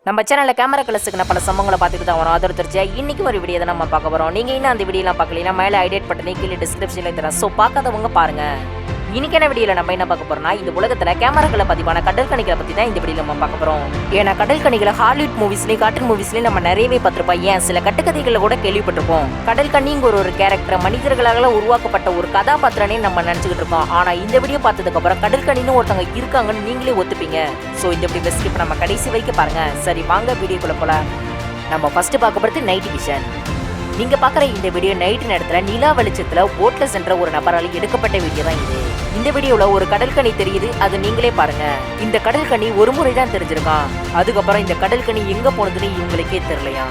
நம்ம சேனல்ல கேமரா கிளாஸுக்கு பல சம்பவங்களை பார்த்துட்டு தான் வரோம். அதோட தெரிஞ்ச இன்னைக்கு ஒரு வீடியோ தான் நம்ம பார்க்க போறோம். நீங்க இன்னும் அந்த வீடியோலாம் பார்க்கலனா மேலே ஐடியேட் பட்டனை கீழே டிஸ்கிரிப்ஷன்ல தரேன். சோ பார்க்காதவங்க பாருங்க. இன்னைக்கான வீடியோல நம்ம என்ன பார்க்க போறோம்னா இந்த உலகத்துல கேமராக்களை பதிவான கடல் கணிகளை பத்தி தான் இந்த வீடியோல நம்ம பார்க்க போறோம். ஏன்னா கடல் கணிகளை ஹாலிவுட் மூவிஸ்லயும் கார்ட்டூன் மூவிஸ்லயும் நம்ம நிறையவே பார்த்திருப்போம். ஏன் சில கட்டுக்கதைகளை கூட கேள்விப்பட்டிருப்போம். கடல் கண்ணிங்க ஒரு கேரக்டர் மனிதர்களால உருவாக்கப்பட்ட ஒரு கதாபாத்திரனே நம்ம நினைச்சுக்கிட்டு இருக்கோம். ஆனா இந்த வீடியோ பார்த்ததுக்கு அப்புறம் கடல் கண்ணின்னு ஒருத்தவங்க இருக்காங்கன்னு நீங்களே ஒத்துப்பீங்க. சோ இந்த வீடியோ ஸ்கிப் நம்ம கடைசி வரைக்கும் பாருங்க. சரி வாங்க வீடியோக்குள்ள போலாம். நம்ம ஃபர்ஸ்ட் பார்க்க போறது நைட் விஷன். நீங்க பாக்குற இந்த வீடியோ நைட் நேரத்துல நிலா வெளிச்சத்துல போட்ல சென்ற ஒரு நபரால் எடுக்கப்பட்ட வீடியோ தான் இது. இந்த வீடியோல ஒரு கடற்கனி தெரியுது, அது நீங்களே பாருங்க. இந்த கடற்கனி ஒரு முறை தான் தெரிஞ்சிருக்கான். அதுக்கப்புறம் இந்த கடற்கனி எங்க போனதுன்னு இவங்களுக்கே தெரியலையா.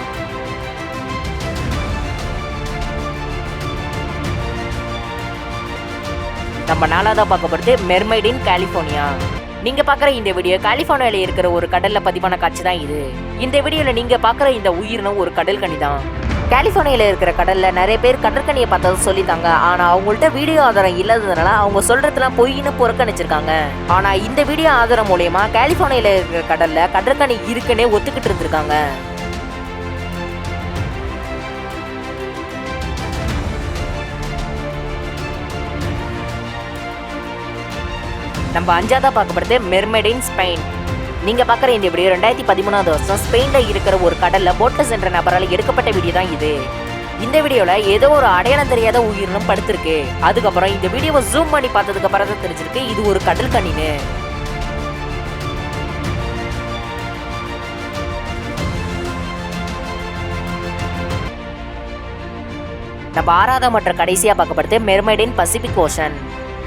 நம்ம நாளாதா பார்க்க போறது மெர்மைட் இன் கலிபோர்னியா. நீங்க பாக்குற இந்த வீடியோ கலிபோர்னியால இருக்கிற ஒரு கடல்ல பதிவான காட்சி தான் இது. இந்த வீடியோல நீங்க பாக்குற இந்த உயிரினம் ஒரு கடற்கனி தான். கலிபோர்னியால இருக்கிற கடல்ல நிறைய பேர் கடற்கனியை பார்த்தது சொல்லிட்டாங்க. ஆனா அவங்கள்ட்ட வீடியோ ஆதாரம் இல்லாததுனால அவங்க சொல்றதுலாம் பொய்ன்னு புறக்கணிச்சிருக்காங்க. ஆனா இந்த வீடியோ ஆதாரம் மூலமா கலிபோர்னியால இருக்கிற கடல்ல கடற்கனி இருக்குன்னே ஒத்துக்கிட்டு இருந்திருக்காங்க. நம்ம அஞ்சாவதா பார்க்கப்படுது மெர்மைட் இன் ஸ்பெயின். நீங்க பாக்குற இந்த வீடியோ 2013 வருஷம் ஸ்பெயின்ல இருக்கிற ஒரு கடல்ல போட்ல சென்ற நபரால் எடுக்கப்பட்ட வீடியோ தான் இது. இந்த வீடியோல ஏதோ ஒரு அடையாளம் தெரியாத உயிரினம் படுத்திருக்கு. அதுக்கப்புறம் இந்த வீடியோவை ஜூம் பண்ணி பார்த்ததுக்கு அப்புறம் தான் தெரிஞ்சிருக்கு இது ஒரு கடல் கண்ணின்னு. நம்ம ஆறாவது மற்றும் கடைசியா பார்க்கப்படுது மெர்மைட் இன் பசிபிக் ஓஷன்.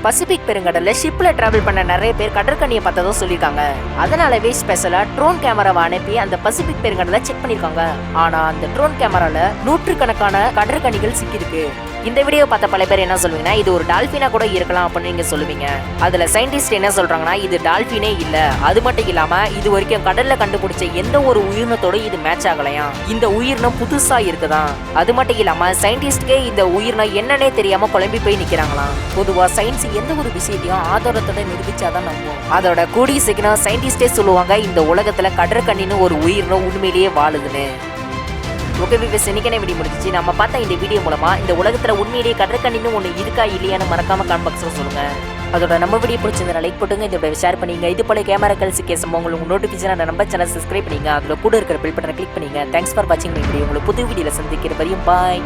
பசிபிக் பெருங்கடல்ல ஷிப்ல டிராவல் பண்ண நிறைய பேர் கடற்கனியை பார்த்ததும் சொல்லியிருக்காங்க. அதனாலவே ஸ்பெஷலா ட்ரோன் கேமராவை அனுப்பி அந்த பசிபிக் பெருங்கடலை செக் பண்ணிருக்காங்க. ஆனா அந்த ட்ரோன் கேமரால நூற்றுக்கணக்கான கடற்கனிகள் சிக்கிருக்கு. இந்த வீடியோ பார்த்த பல பேர் என்ன சொல்லுவீங்கன்னா இது ஒரு டால்பினா கூட இருக்கலாம் அப்படின்னு நீங்க சொல்லுவீங்க. அதுல சயின்டிஸ்ட் என்ன சொல்றாங்கன்னா இது டால்பினே இல்ல, அது மட்டும் இல்லாம இது வரைக்கும் கடல்ல கண்டுபிடிச்ச எந்த ஒரு உயிரினத்தோட இது மேட்ச் ஆகலையாம். இந்த உயிரினம் புதுசா இருக்குதான். அது மட்டும் இல்லாம சயின்டிஸ்ட்கே இந்த உயிரினம் என்னன்னே தெரியாம குழம்பி போய் நிக்கிறாங்களாம். பொதுவா சயின்ஸ் எந்த ஒரு விஷயத்தையும் ஆதாரத்தோட நிரூபிச்சாதான் நம்பும். அதோட கூடிய சீக்கிரம் சயின்டிஸ்டே சொல்லுவாங்க இந்த உலகத்துல கடற்கண்ணின்னு ஒரு உயிரினம் உண்மையிலேயே வாழுதுன்னு. ஓகே வியூவர்ஸ், இன்னைக்கு வீடியோ முடிஞ்சிச்சு. நம்ம பார்த்த இந்த வீடியோ மூலமா இந்த உலகத்துல உண்மையிலேயே கடற்கண்ணின்னு ஒண்ணு இருக்கா இல்லையான்னு மறக்காம கமெண்ட் பாக்ஸ்ல சொல்லுங்க. அதோட நம்ம வீடியோ பிடிச்சிருந்தா லைக் போட்டுங்க, இதோட ஷேர் பண்ணுங்க. இது போல கேமரா கல்ஸ் உங்களுக்கு நோட்டிபிகேஷன் நம்ம சேனல் சப்ஸ்கிரைப் பண்ணுங்க. அதுல கூட இருக்கிற பெல் பட்டனை கிளிக் பண்ணுங்க. தேங்க்ஸ் ஃபார் வாட்சிங் மை வீடியோ. உங்களுக்கு புது வீடியோல சந்திக்கிற வரையும் பாய்.